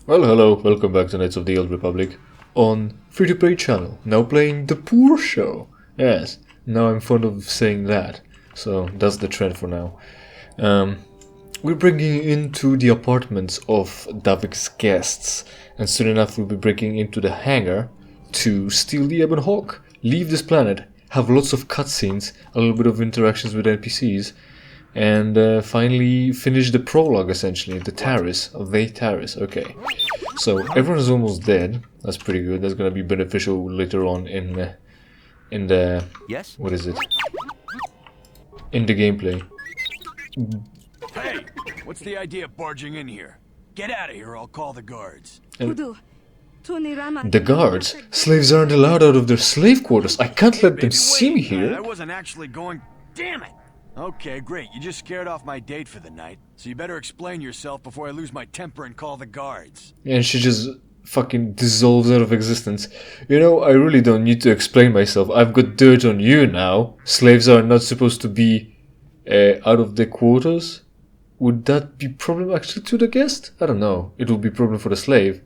Well, hello, welcome back to Knights of the Old Republic on free-to-play channel. Now playing the poor show. Yes, now I'm fond of saying that, so that's the trend for now. We're bringing into the apartments of Davik's guests, and soon enough we'll be breaking into the hangar to steal the Ebon Hawk, leave this planet, have lots of cutscenes, a little bit of interactions with NPCs, and finally finish the prologue, essentially, the Terrace, okay. So everyone's almost dead, that's pretty good, that's gonna be beneficial later on in the, Yes? what is it, in the gameplay. Hey, what's the idea of barging in here? Get out of here or I'll call the guards. The guards? Slaves aren't allowed out of their slave quarters, I can't let them see me I here. wasn't actually going... Damn it! Okay, great. You just scared off my date for the night. So you better explain yourself before I lose my temper and call the guards. And she just fucking dissolves out of existence. You know, I really don't need to explain myself. I've got dirt on you now. Slaves are not supposed to be out of their quarters. Would that be problem actually to the guest? I don't know. It would be problem for the slave.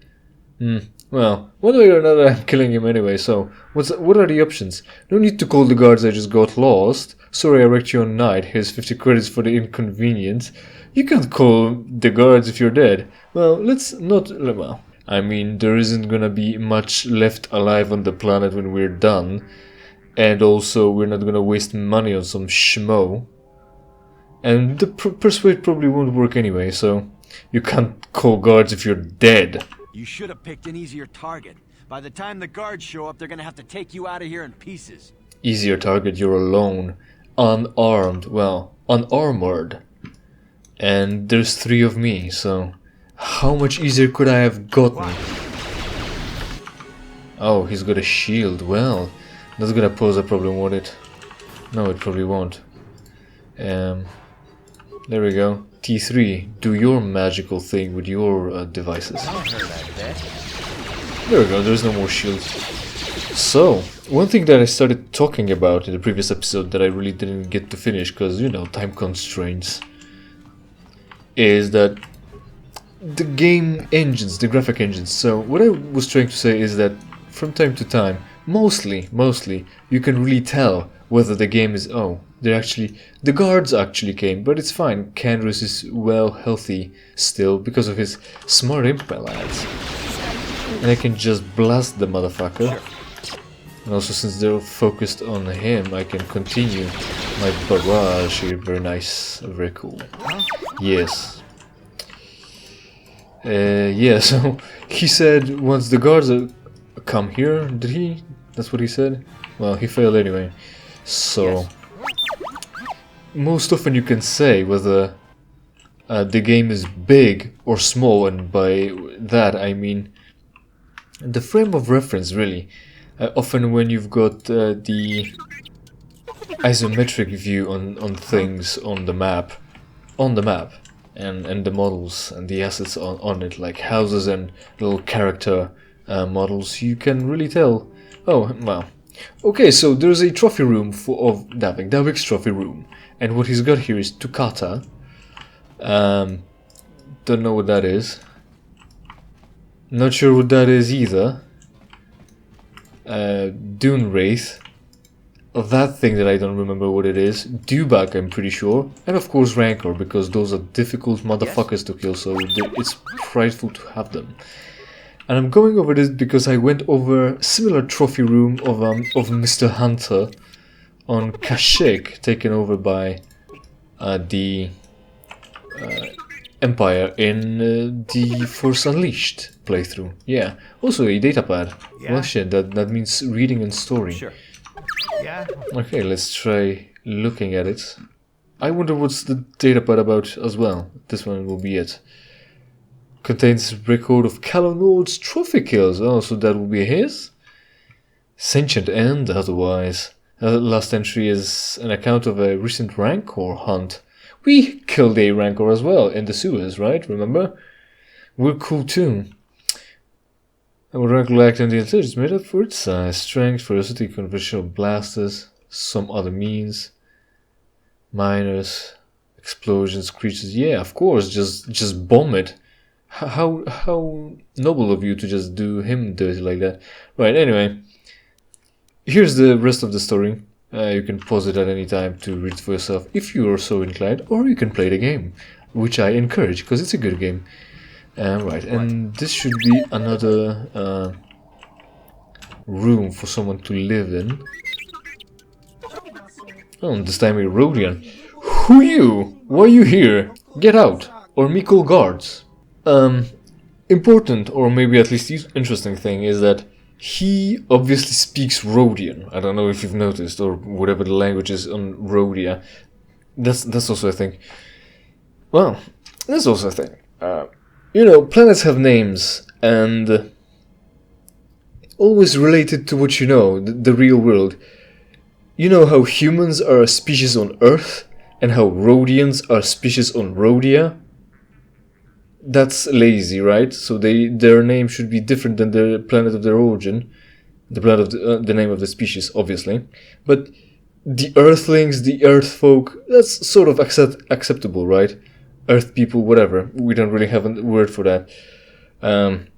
Well, one way or another I'm killing him anyway, so what are the options? No need to call the guards, I just got lost. Sorry I wrecked you on night, here's 50 credits for the inconvenience. You can't call the guards if you're dead. Well, let's not... well, I mean, there isn't gonna be much left alive on the planet when we're done. And also, we're not gonna waste money on some schmo. And the persuade probably won't work anyway, so... You can't call guards if you're dead. You should have picked an easier target. By the time the guards show up, they're gonna have to take you out of here in pieces. Easier target, you're alone. Unarmed, well, unarmored. And there's 3 of me, so... How much easier could I have gotten? Oh, he's got a shield, well... That's gonna pose a problem, won't it? No, it probably won't. There we go. T3, do your magical thing with your devices. There we go, there's no more shields. So, one thing that I started talking about in the previous episode that I really didn't get to finish because, you know, time constraints, is that the game engines, the graphic engines. So, what I was trying to say is that from time to time, mostly, you can really tell whether the game is... Oh, the guards actually came, but it's fine. Canrus is well healthy still because of his smart impel ads. And I can just blast the motherfucker. And also since they're focused on him, I can continue my barrage here. Very nice, very cool. Yes. Yeah, so he said once the guards come here, did he? That's what he said? Well, he failed anyway. So... Yes. Most often you can say whether the game is big or small, and by that I mean the frame of reference, really. Often when you've got the isometric view on things on the map, and the models and the assets on it, like houses and little character models, you can really tell. Oh, well. Okay, so there's a trophy room of Davik's trophy room. And what he's got here is Tukata. Don't know what that is. Not sure what that is either. Dune Wraith. That thing that I don't remember what it is. Dewback, I'm pretty sure. And of course Rancor, because those are difficult motherfuckers to kill, so it's prideful to have them. And I'm going over this because I went over a similar trophy room of Mr. Hunter on Kashyyyk, taken over by the Empire in the Force Unleashed playthrough. Yeah, also a datapad. Yeah. Well, shit, that means reading and storing. Sure. Yeah. Okay, let's try looking at it. I wonder what's the datapad about as well. This one will be it. Contains record of Callum Nord's trophy kills. Oh, so that will be his? Sentient and otherwise. Last entry is an account of a recent Rancor hunt. We killed a Rancor as well in the sewers, right? Remember? We're cool too. Our Rancor lacked in the intelligence made up for its size, strength, ferocity, conventional blasters, some other means, miners, explosions, creatures. Yeah, of course, just bomb it. How noble of you to just do him dirty like that. Right, anyway. Here's the rest of the story. You can pause it at any time to read it for yourself if you are so inclined, or you can play the game, which I encourage because it's a good game. Right, and this should be another room for someone to live in. Oh, this time a Rhodian. Who you? Why are you here? Get out, or me call guards. Important, or maybe at least interesting thing is that he obviously speaks Rhodian. I don't know if you've noticed, or whatever the language is on Rhodia. That's also a thing. Well, that's also a thing. You know, planets have names, and always related to what you know, the real world. You know how humans are a species on Earth, and how Rhodians are a species on Rhodia? That's lazy, right? So their name should be different than the planet of their origin, the planet of the name of the species, obviously. But the Earthlings, the Earth folk, that's sort of acceptable, right? Earth people, whatever. We don't really have a word for that.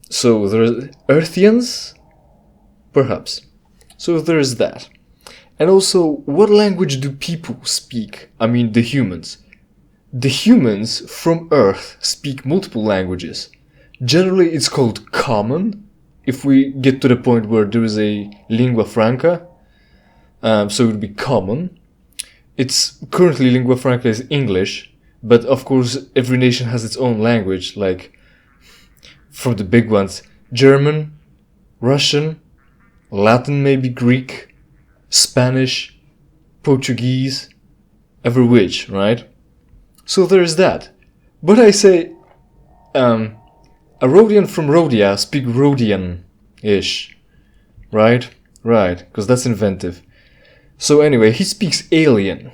So there's Earthians, perhaps. So there's that. And also, what language do people speak? I mean, the humans. The humans from Earth speak multiple languages. Generally, it's called common, if we get to the point where there is a lingua franca. So it would be common. It's currently lingua franca is English, but of course, every nation has its own language, like, from the big ones, German, Russian, Latin, maybe Greek, Spanish, Portuguese, every which, right? So there's that. But I say, a Rhodian from Rhodia speak Rhodian-ish, right? Right, because that's inventive. So anyway, he speaks alien.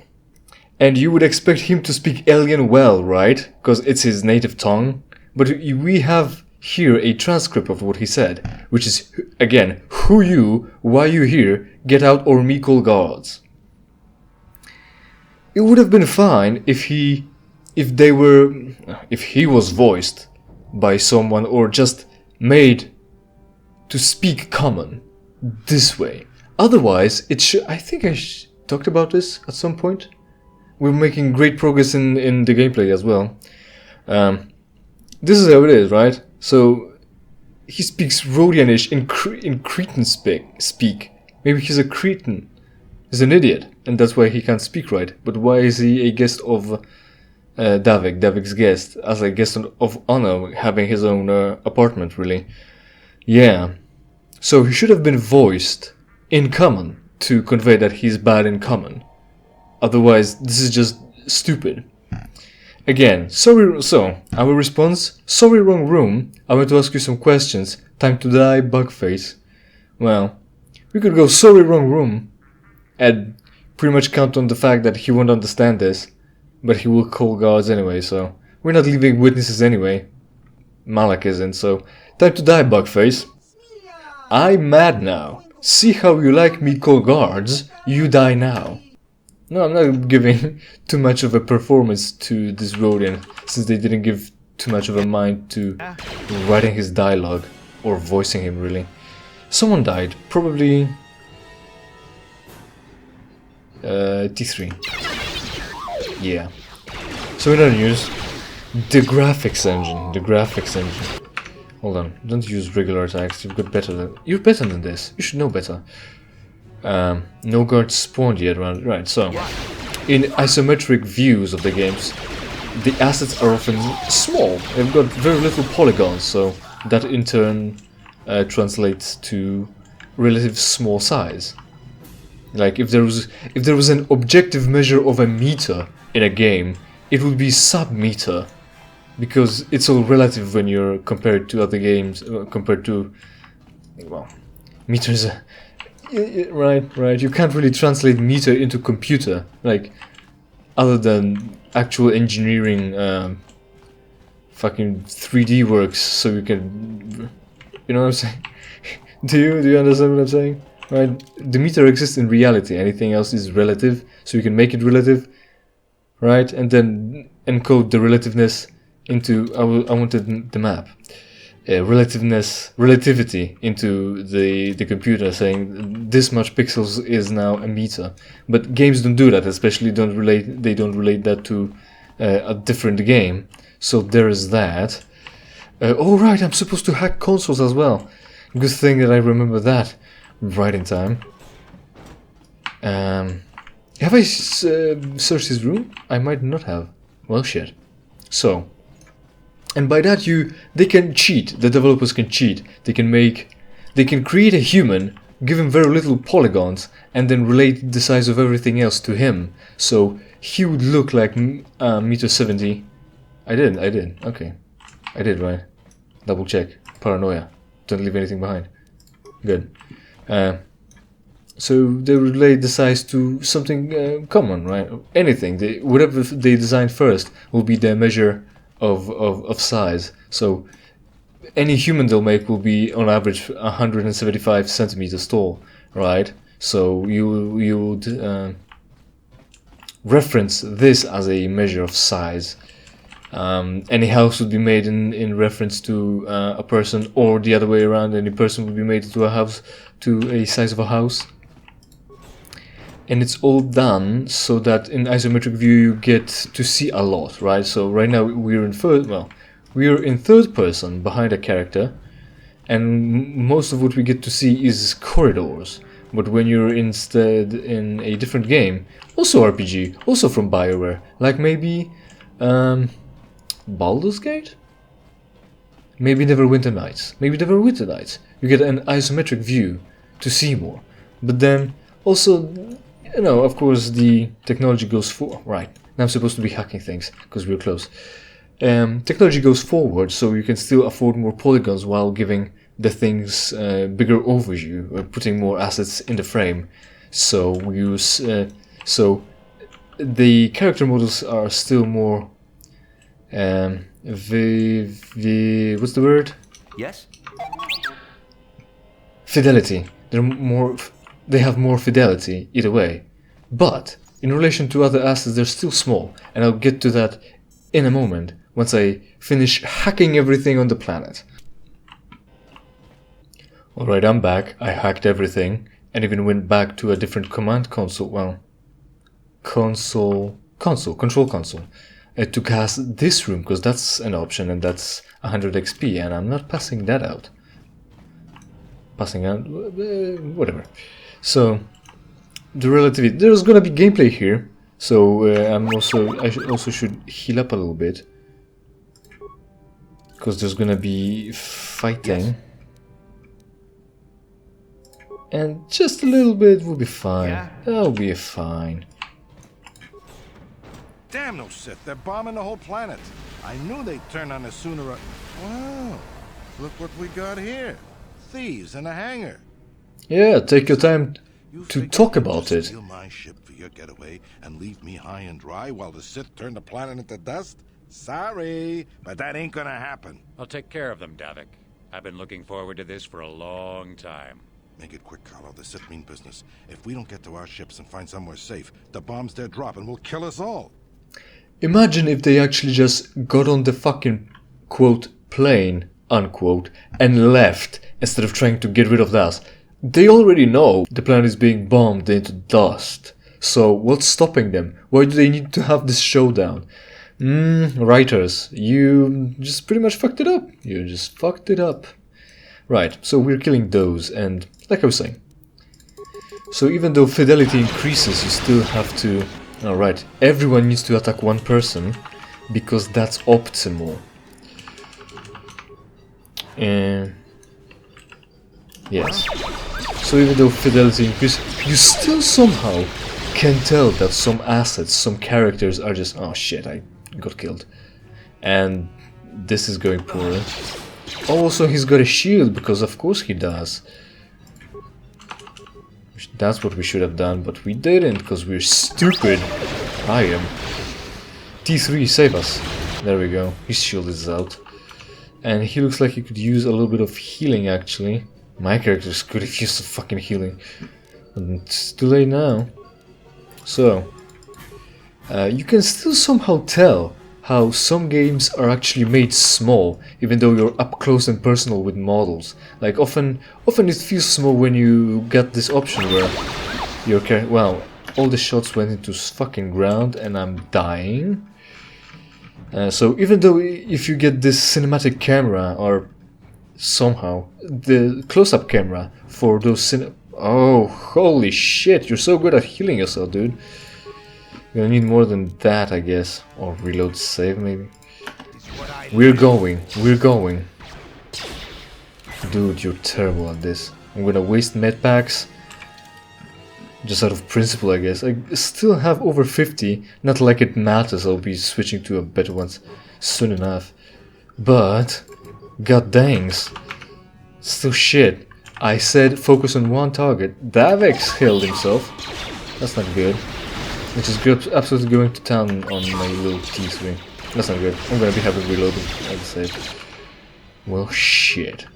And you would expect him to speak alien well, right? Because it's his native tongue. But we have here a transcript of what he said, which is, again, who you, why you here, get out or me call guards. It would have been fine if he was voiced by someone or just made to speak common this way. Otherwise, it should. I think I talked about this at some point. We're making great progress in the gameplay as well. This is how it is, right? So he speaks Rhodianish in Cretan speak. Maybe he's a Cretan. He's an idiot, and that's why he can't speak right. But why is he a guest of Davik's guest, as a guest of honor, having his own apartment, really? Yeah. So he should have been voiced in common to convey that he's bad in common. Otherwise, this is just stupid. Again, sorry. So, our response: sorry, wrong room. I want to ask you some questions. Time to die, bugface. Well, we could go sorry, wrong room, and pretty much count on the fact that he won't understand this, but he will call guards anyway. So we're not leaving witnesses anyway. Malak isn't. So time to die, bugface. I'm mad now. See how you like me call guards? You die now. No, I'm not giving too much of a performance to this Rhodian, since they didn't give too much of a mind to writing his dialogue, or voicing him, really. Someone died, probably T3. Yeah. So in other news, the graphics engine. Hold on, don't use regular attacks, you're better than this, you should know better. No guards spawned yet, right? So, in isometric views of the games, the assets are often small. They've got very little polygons, so that in turn translates to relative small size. Like if there was an objective measure of a meter in a game, it would be sub-meter, because it's all relative when you're compared to other games. Compared to, well, meters. Right. You can't really translate meter into computer, like, other than actual engineering, fucking 3D works, so you can, you know what I'm saying? Do you understand what I'm saying? Right? The meter exists in reality. Anything else is relative, so you can make it relative, right? And then encode the relativeness into I wanted the map. Relativity into the computer, saying this much pixels is now a meter. But games don't do that, especially they don't relate that to a different game. So there is that. Oh right, I'm supposed to hack consoles as well. Good thing that I remember that right in time. Have I searched his room? I might not have. Well, shit. So. And by that they can cheat, the developers can cheat. They can create a human, give him very little polygons, and then relate the size of everything else to him. So he would look like meter 70. I did, okay. I did, right? Double check. Paranoia. Don't leave anything behind. Good. So they relate the size to something common, right? Anything, whatever they design first will be their measure of size. So any human they'll make will be on average 175 centimeters tall, right? So you would reference this as a measure of size. Any house would be made in reference to a person, or the other way around. Any person would be made to a size of a house. And it's all done so that in isometric view you get to see a lot, right? So right now we're in third person behind a character, and most of what we get to see is corridors. But when you're instead in a different game, also RPG, also from BioWare, like maybe Baldur's Gate? Maybe Neverwinter Nights. You get an isometric view to see more. But then also, you know, of course, the technology goes forward. Right, now I'm supposed to be hacking things because we're close. Technology goes forward, so you can still afford more polygons while giving the things bigger overview, putting more assets in the frame. So so the character models are still more. What's the word? Yes. Fidelity. They have more fidelity either way, but in relation to other assets they're still small, and I'll get to that in a moment once I finish hacking everything on the planet. Alright, I'm back. I hacked everything and even went back to a different command console, control console, to cast this room, because that's an option and that's 100 XP, and I'm not passing that out. Whatever. So the relativity, there's gonna be gameplay here, so I also should heal up a little bit, because there's gonna be fighting. Yes. And just a little bit will be fine. Yeah. That'll be fine. Damn no Sith, they're bombing the whole planet. I knew they'd turn on us sooner or... Wow, look what we got here. Thieves in a hangar. Yeah, take your time to talk about it. Steal my ship for your getaway and leave me high and dry while the Sith turn the planet into dust? Sorry, but that ain't gonna happen. I'll take care of them, Davik. I've been looking forward to this for a long time. Make it quick, Carlo. The Sith mean business. If we don't get to our ships and find somewhere safe, the bombs they're dropping will kill us all. Imagine if they actually just got on the fucking, quote, plane, unquote, and left instead of trying to get rid of us. They already know the planet is being bombed into dust. So what's stopping them? Why do they need to have this showdown? Writers, you just pretty much fucked it up. You just fucked it up. Right, so we're killing those, and like I was saying. So even though fidelity increases, you still have to... Alright, everyone needs to attack one person, because that's optimal. And... yes. So even though fidelity increases, you still somehow can tell that some assets, some characters are just... oh shit, I got killed. And this is going poorly. Also, he's got a shield, because of course he does. That's what we should have done, but we didn't, because we're stupid. I am. T3, save us. There we go. His shield is out. And he looks like he could use a little bit of healing, actually. My characters could have used some fucking healing. And it's too late now. So, you can still somehow tell how some games are actually made small, even though you're up close and personal with models. Like often it feels small when you get this option where your character. Well, all the shots went into fucking ground, and I'm dying. So even though if you get this cinematic camera or somehow the close-up camera for those oh, holy shit, you're so good at healing yourself, dude. You're gonna need more than that, I guess. Or reload save, maybe. We're going. Dude, you're terrible at this. I'm gonna waste medpacks. Just out of principle, I guess. I still have over 50. Not like it matters, I'll be switching to a better ones soon enough. But, god dangs. Still shit. I said focus on one target. Davix killed himself. That's not good. Which is absolutely going to town on my little T3. That's not good. I'm gonna be having reloading, I'd say. Well, shit.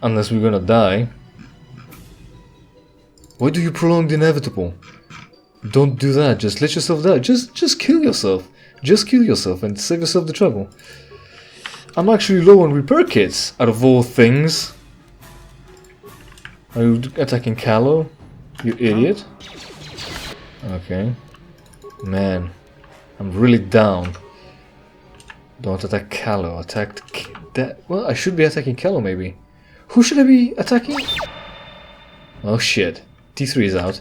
Unless we're gonna die. Why do you prolong the inevitable? Don't do that. Just let yourself die. Just kill yourself. Just kill yourself and save yourself the trouble. I'm actually low on repair kits, out of all things. Are you attacking Callow? You idiot. Okay. Man, I'm really down. Don't attack Callow. Attack that. Well, I should be attacking Callow, maybe. Who should I be attacking? Oh shit. T3 is out.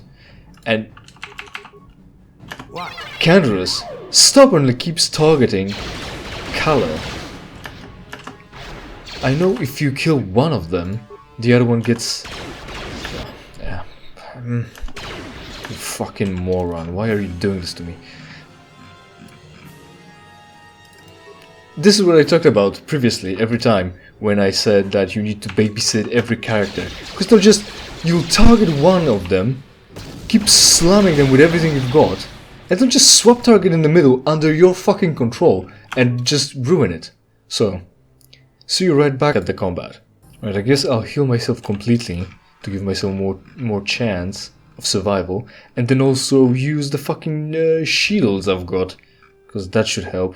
And Canderous stubbornly keeps targeting Callow. I know if you kill one of them, the other one gets... Yeah. You fucking moron. Why are you doing this to me? This is what I talked about previously, every time, when I said that you need to babysit every character. Because they'll just... You'll target one of them, keep slamming them with everything you've got, and they'll just swap target in the middle under your fucking control, and just ruin it. So... See you right back at the combat. Right, I guess I'll heal myself completely to give myself more chance of survival, and then also use the fucking shields I've got, because that should help.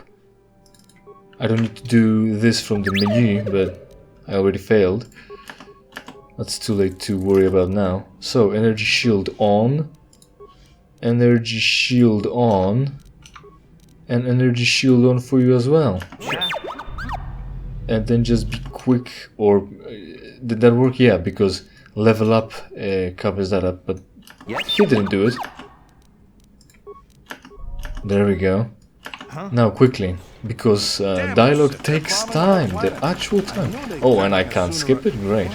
I don't need to do this from the menu, but I already failed. That's too late to worry about now. So, energy shield on, energy shield on, and energy shield on for you as well. And then just be quick, or did that work? Yeah, because level up covers that up, but he didn't do it. There we go. Now quickly, because dialogue takes time, the actual time. Oh, and I can't skip it? Great.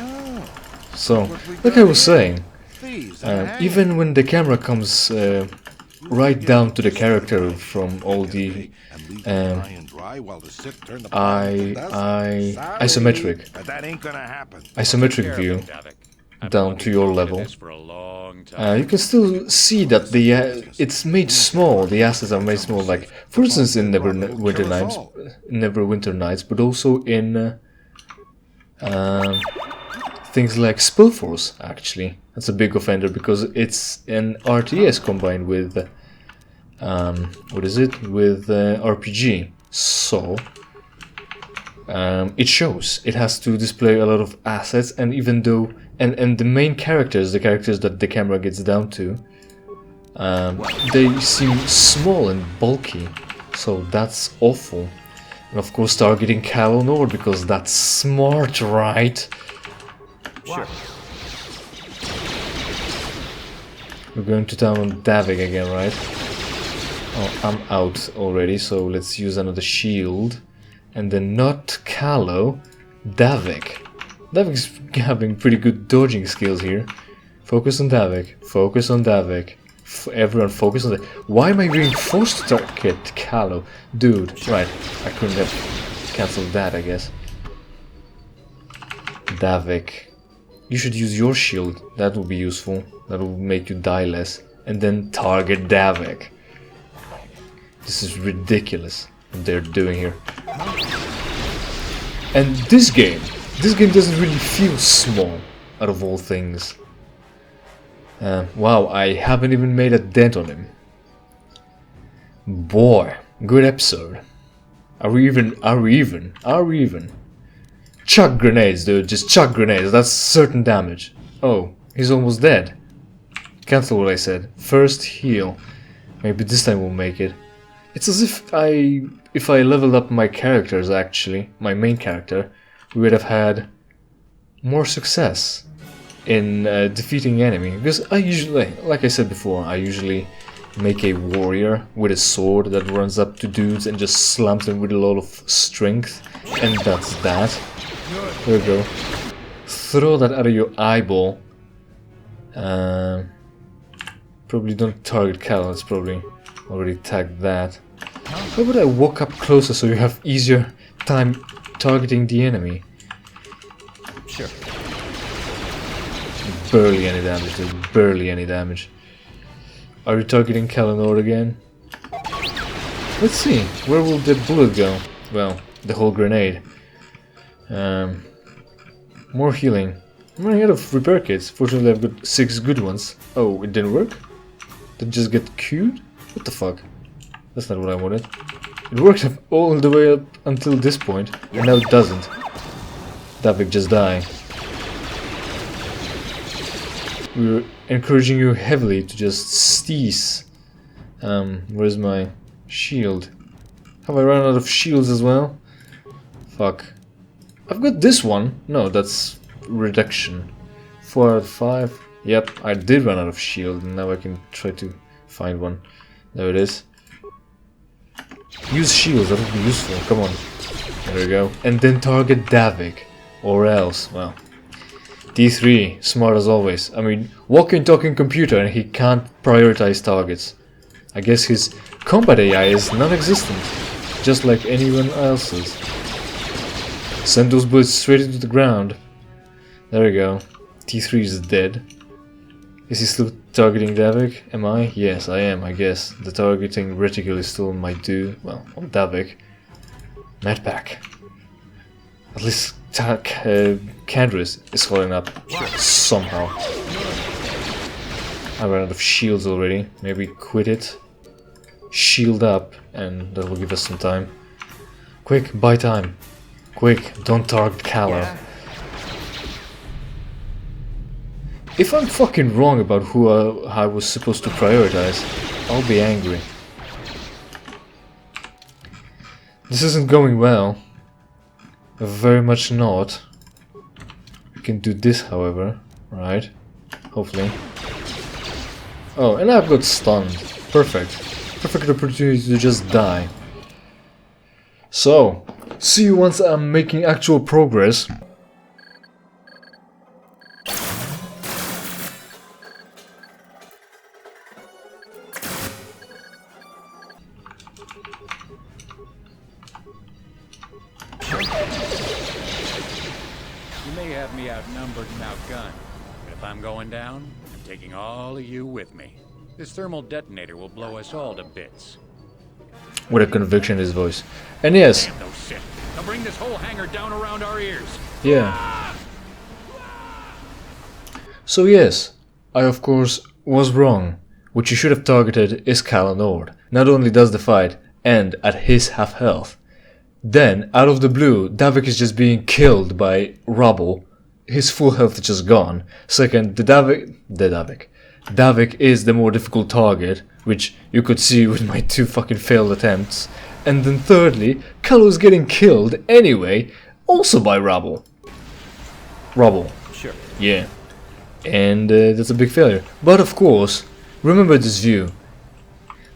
So, like I was saying, even when the camera comes right down to the character from all the isometric view down to your level, you can still see that the it's made small. The assets are made small. Like for instance, in Neverwinter Nights, but also in things like Spellforce. Actually, that's a big offender because it's an RTS combined with what is it? With RPG. So it shows. It has to display a lot of assets, and even though and the main characters, the characters that the camera gets down to, they seem small and bulky. So that's awful. And of course targeting Cal Nord because that's smart, right? Sure. We're going to town on Davik again, right? Oh, I'm out already, so let's use another shield. And then not Callow, Davik. Davik's having pretty good dodging skills here. Focus on Davik. Focus on Davik. Everyone focus on that. Why am I being forced to target Callow? Dude, right. I couldn't have cancelled that, I guess. Davik. You should use your shield. That will be useful. That will make you die less. And then target Davik. This is ridiculous what they're doing here. And this game doesn't really feel small, out of all things. Wow, I haven't even made a dent on him. Boy, good episode. Are we even? Chuck grenades, dude. Just chuck grenades. That's certain damage. Oh, he's almost dead. Cancel what I said. First heal. Maybe this time we'll make it. It's as if I leveled up my characters, actually, my main character, we would have had more success in defeating enemy. Because I usually, like I said before, I usually make a warrior with a sword that runs up to dudes and just slams them with a lot of strength. And that's that. There we go. Throw that out of your eyeball. Probably don't target Cal, it's probably already tagged that. How would I walk up closer so you have easier time targeting the enemy? Sure. Barely any damage, dude. Barely any damage. Are you targeting Kalanor again? Let's see. Where will the bullet go? Well, the whole grenade. More healing. I'm running out of repair kits. Fortunately, I've got 6 good ones. Oh, it didn't work? Did it just get queued? What the fuck? That's not what I wanted. It worked up all the way up until this point, and now it doesn't. Davik just died. We're encouraging you heavily to just cease. Where's my shield? Have I run out of shields as well? Fuck. I've got this one. No, that's reduction. 4 out of 5. Yep, I did run out of shield, and now I can try to find one. There it is. Use shields, that would be useful. Come on. There we go. And then target Davik. Or else, well. D3, smart as always. I mean, walking talking computer and he can't prioritize targets. I guess his combat AI is non-existent. Just like anyone else's. Send those bullets straight into the ground. There we go. T3 is dead. Is he still targeting Davik? Am I? Yes, I am, I guess. The targeting reticle is still on my dude. Well, on Davik. Medpack. At least Candris is holding up. Somehow. I ran out of shields already. Maybe quit it. Shield up, and that will give us some time. Quick, buy time. Quick, don't target Calo. Yeah. If I'm fucking wrong about who I was supposed to prioritize, I'll be angry. This isn't going well. Very much not. We can do this, however, right? Hopefully. Oh, and I've got stunned. Perfect. Perfect opportunity to just die. So, see you once I'm making actual progress. You may have me outnumbered and outgunned, but if I'm going down, I'm taking all of you with me. This thermal detonator will blow us all to bits. With a conviction in his voice. And yes. Damn those shit. They'll bring this whole hangar down around our ears. Yeah. So yes, I of course was wrong. What you should have targeted is Kalanord. Not only does the fight end at his half health, then out of the blue, Davik is just being killed by rubble. His full health is just gone. Second, Davik is the more difficult target, which you could see with my 2 fucking failed attempts. And then thirdly, Kalo is getting killed anyway, also by rubble. Rubble. Sure. Yeah. And that's a big failure. But of course, remember this view.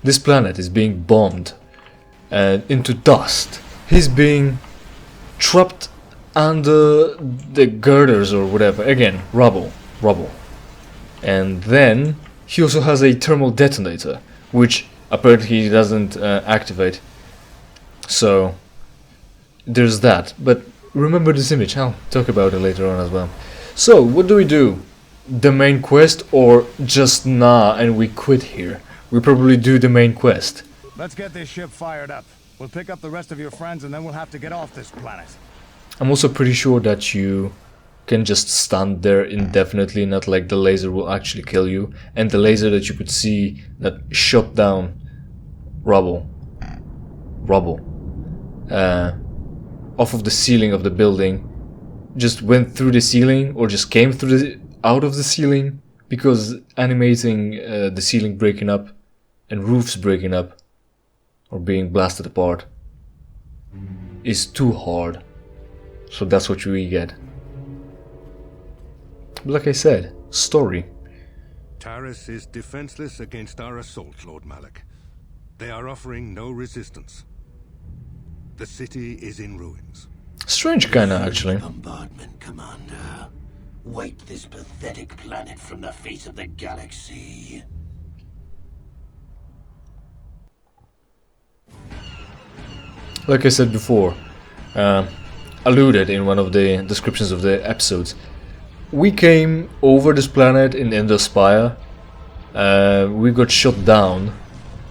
This planet is being bombed into dust. He's being trapped under the girders or whatever. Again, rubble. And then he also has a thermal detonator, which apparently he doesn't activate. So there's that. But remember this image. I'll talk about it later on as well. So what do? The main quest or just nah and we quit here? We probably do the main quest. Let's get this ship fired up. We'll pick up the rest of your friends and then we'll have to get off this planet. I'm also pretty sure that you can just stand there indefinitely, not like the laser will actually kill you. And the laser that you could see that shot down rubble, off of the ceiling of the building, just went through the ceiling or just came through out of the ceiling, because animating the ceiling breaking up and roofs breaking up or being blasted apart is too hard. So that's what we get. But like I said, story. Taris is defenseless against our assault, Lord Malik. They are offering no resistance. The city is in ruins. Strange kinda, actually. Bombardment, Commander. Wipe this pathetic planet from the face of the galaxy. Like I said before, alluded in one of the descriptions of the episodes, we came over this planet in Ender Spire. We got shot down.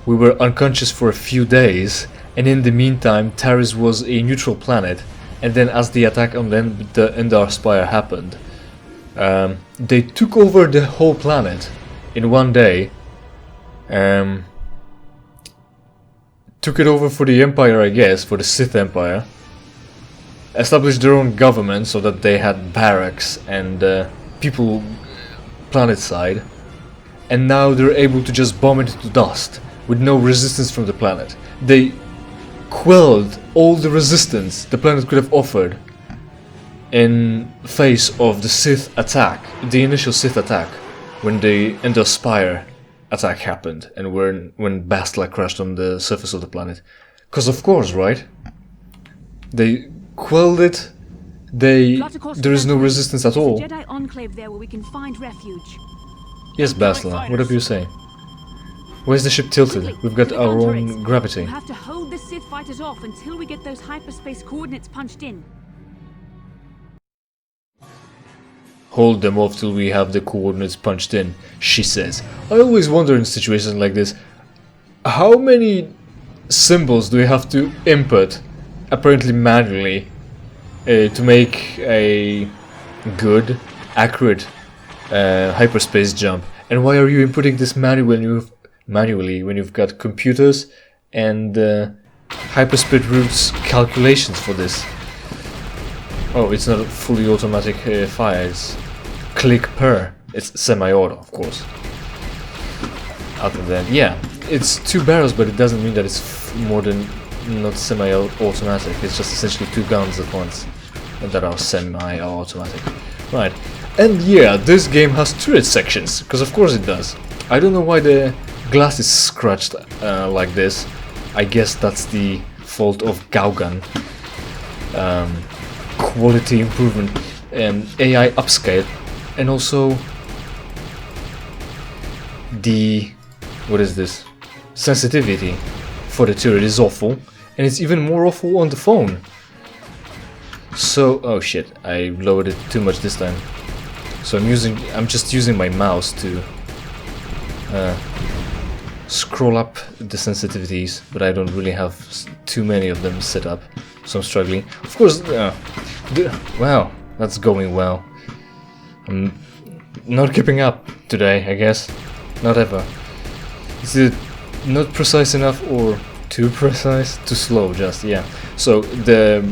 We were unconscious for a few days, and in the meantime, Taris was a neutral planet. And then, as the attack on the Ender Spire happened, they took over the whole planet in one day. Took it over for the Empire, I guess, for the Sith Empire. Established their own government so that they had barracks and people planet-side. And now they're able to just bomb it to dust with no resistance from the planet. They quelled all the resistance the planet could have offered in face of the Sith attack, the initial Sith attack, when the Ender Spire attack happened and when Bastila crashed on the surface of the planet. Because of course, right? They quelled it. There is no resistance at all. There's a Jedi enclave there where we can find refuge. Yes, Bastila, whatever you say. Where's the ship tilted? Quickly, We've got to the our gun own turrets. gravity. We'll have to hold the Sith fighters off until we get those hyperspace coordinates punched in. Hold them off till we have the coordinates punched in, she says. I always wonder in situations like this, how many symbols do we have to input, apparently manually, to make a good, accurate hyperspace jump? And why are you inputting this manually when you've got computers and hyperspeed routes calculations for this? Oh, it's not a fully automatic fire, it's click per. It's semi-auto, of course. Other than, yeah, it's 2 barrels, but it doesn't mean that it's more than not semi-automatic. It's just essentially 2 guns at once that are semi-automatic. Right, and yeah, this game has turret sections, because of course it does. I don't know why the glass is scratched like this. I guess that's the fault of Gaugan. Quality improvement, AI upscale, and also the sensitivity for the turret is awful, and it's even more awful on the phone. So, oh shit, I lowered it too much this time. So I'm just using my mouse to scroll up the sensitivities, but I don't really have too many of them set up, so I'm struggling. Of course, wow, that's going well. I'm not keeping up today, I guess. Not ever. Is it not precise enough or too precise? Too slow, just, yeah. So the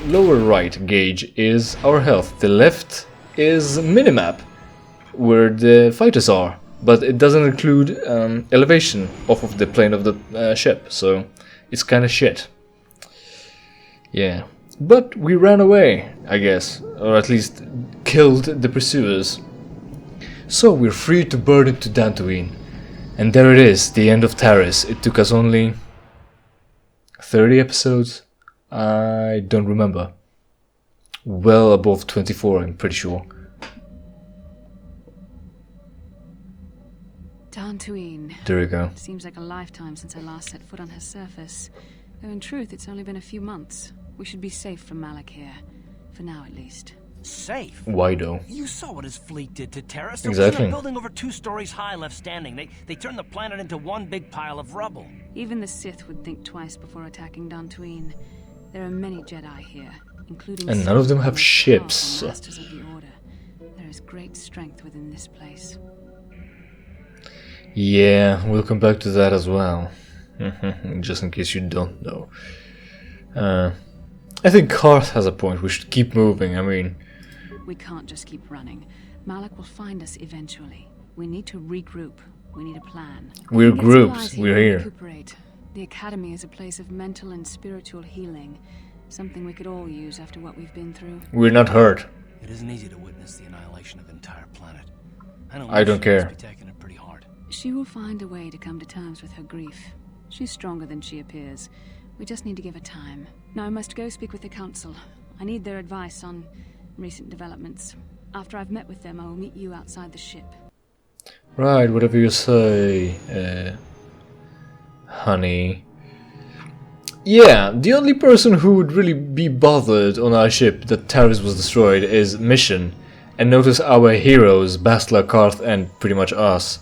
lower right gauge is our health. The left is minimap, where the fighters are. But it doesn't include elevation off of the plane of the ship, so it's kind of shit. Yeah. But we ran away, I guess, or at least killed the pursuers. So we're free to burn into Dantooine. And there it is, the end of Taris. It took us only 30 episodes? I don't remember. Well above 24, I'm pretty sure. Dantooine. There we go. Seems like a lifetime since I last set foot on her surface. Though in truth, it's only been a few months. We should be safe from Malik here. For now, at least. Safe? Why though? You saw what his fleet did to Terrace. Exactly. There was a building over 2 stories high left standing. They turned the planet into one big pile of rubble. Even the Sith would think twice before attacking Dantooine. There are many Jedi here, including And none of them have Sith, ships. powerful masters of the Order. There is great strength within this place. Yeah, we'll come back to that as well. Just in case you don't know. I think Karth has a point. We should keep moving. I mean, We can't just keep running. Malik will find us eventually. We need to regroup. We need a plan. we're Get groups. supplies We're and here. recuperate. The academy is a place of mental and spiritual healing. Something we could all use after what we've been through. We're not hurt. It isn't easy to witness the annihilation of an entire planet. I don't care. Be taking it pretty hard. She will find a way to come to terms with her grief. She's stronger than she appears. We just need to give her time. Now I must go speak with the council. I need their advice on recent developments. After I've met with them, I will meet you outside the ship. Right, whatever you say, honey. Yeah, the only person who would really be bothered on our ship that Taris was destroyed is Mission. And notice our heroes, Bastila, Karth, and pretty much us,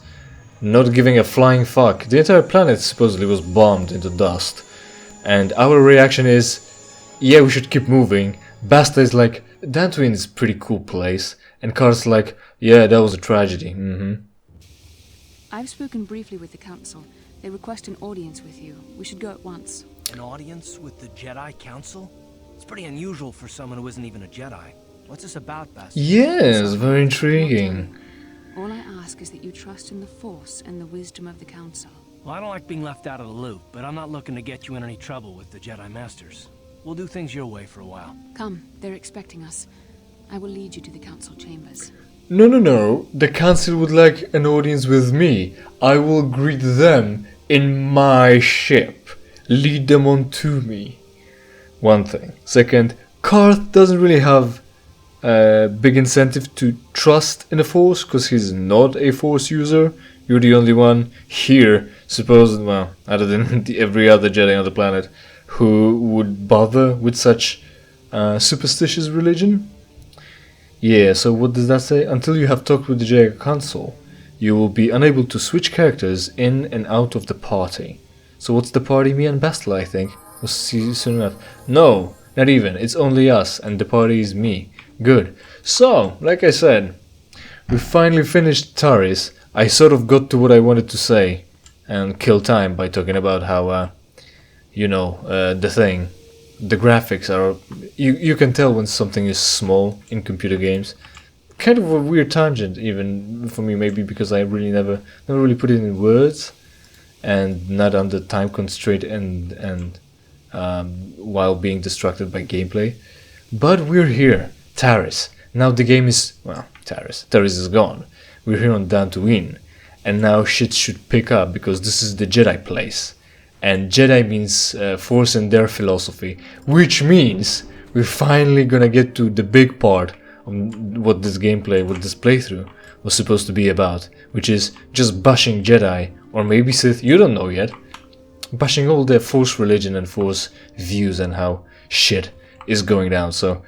not giving a flying fuck. The entire planet supposedly was bombed into dust. And our reaction is, yeah, we should keep moving. Bastila is like, Dantooine is a pretty cool place. And Karth's like, yeah, that was a tragedy. I've spoken briefly with the council. They request an audience with you. We should go at once. An audience with the Jedi Council? It's pretty unusual for someone who isn't even a Jedi. What's this about, Bastila? Yes, very intriguing. All I ask is that you trust in the Force and the wisdom of the council. Well, I don't like being left out of the loop, but I'm not looking to get you in any trouble with the Jedi Masters. We'll do things your way for a while. Come, they're expecting us. I will lead you to the council chambers. No. The council would like an audience with me. I will greet them in my ship. Lead them on to me. One thing. Second, Karth doesn't really have a big incentive to trust in the Force because he's not a Force user. You're the only one here, well, other than every other Jedi on the planet, who would bother with such superstitious religion. Yeah, so what does that say? Until you have talked with the Jedi Council, you will be unable to switch characters in and out of the party. So what's the party? Me and Bastila, I think. We'll see you soon enough. No, not even. It's only us, and the party is me. Good. So, like I said, we finally finished Taris. I sort of got to what I wanted to say and kill time by talking about how, the thing. The graphics are... You can tell when something is small in computer games. Kind of a weird tangent, even for me, maybe because I really never really put it in words, and not under time constraint and while being distracted by gameplay. But we're here, Taris. Now the game is... well, Taris is gone. We're here on Dantooine, and now shit should pick up because this is the Jedi place. And Jedi means Force and their philosophy, which means we're finally gonna get to the big part of what this playthrough was supposed to be about, which is just bashing Jedi, or maybe Sith, you don't know yet, bashing all their Force religion and Force views and how shit is going down. So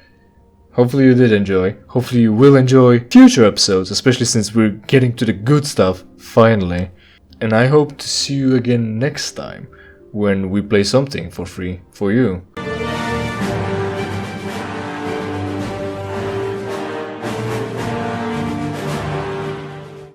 hopefully you did enjoy, hopefully you will enjoy future episodes, especially since we're getting to the good stuff finally. And I hope to see you again next time when we play something for free for you.